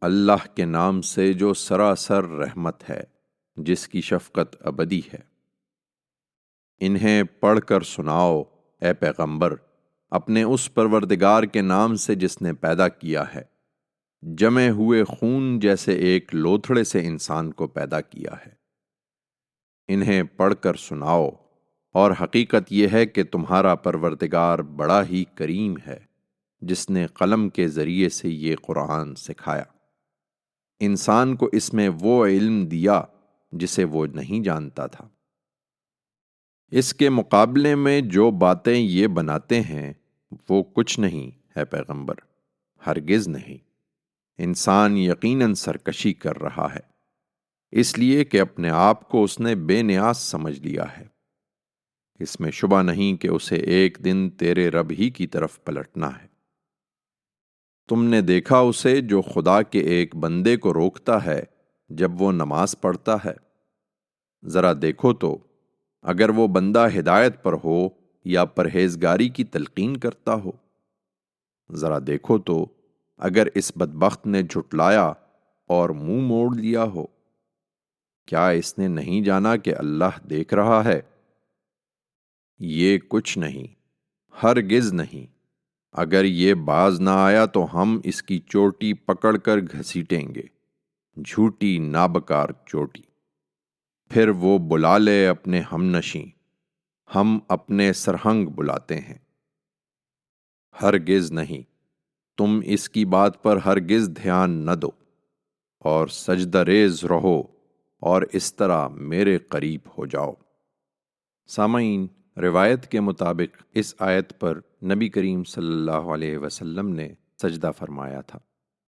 اللہ کے نام سے جو سراسر رحمت ہے، جس کی شفقت ابدی ہے۔ انہیں پڑھ کر سناؤ اے پیغمبر اپنے اس پروردگار کے نام سے جس نے پیدا کیا ہے، جمے ہوئے خون جیسے ایک لوتھڑے سے انسان کو پیدا کیا ہے۔ انہیں پڑھ کر سناؤ، اور حقیقت یہ ہے کہ تمہارا پروردگار بڑا ہی کریم ہے، جس نے قلم کے ذریعے سے یہ قرآن سکھایا، انسان کو اس میں وہ علم دیا جسے وہ نہیں جانتا تھا۔ اس کے مقابلے میں جو باتیں یہ بناتے ہیں وہ کچھ نہیں ہے پیغمبر، ہرگز نہیں۔ انسان یقیناً سرکشی کر رہا ہے، اس لیے کہ اپنے آپ کو اس نے بے نیاز سمجھ لیا ہے۔ اس میں شبہ نہیں کہ اسے ایک دن تیرے رب ہی کی طرف پلٹنا ہے۔ تم نے دیکھا اسے جو خدا کے ایک بندے کو روکتا ہے جب وہ نماز پڑھتا ہے؟ ذرا دیکھو تو، اگر وہ بندہ ہدایت پر ہو یا پرہیزگاری کی تلقین کرتا ہو۔ ذرا دیکھو تو، اگر اس بدبخت نے جھٹلایا اور منہ موڑ لیا ہو۔ کیا اس نے نہیں جانا کہ اللہ دیکھ رہا ہے؟ یہ کچھ نہیں، ہرگز نہیں۔ اگر یہ باز نہ آیا تو ہم اس کی چوٹی پکڑ کر گھسیٹیں گے، جھوٹی نابکار چوٹی۔ پھر وہ بلا لے اپنے ہم نشیں، ہم اپنے سرہنگ بلاتے ہیں۔ ہرگز نہیں، تم اس کی بات پر ہرگز دھیان نہ دو، اور سجدہ ریز رہو اور اس طرح میرے قریب ہو جاؤ۔ سامعین، روایت کے مطابق اس آیت پر نبی کریم صلی اللہ علیہ وسلم نے سجدہ فرمایا تھا۔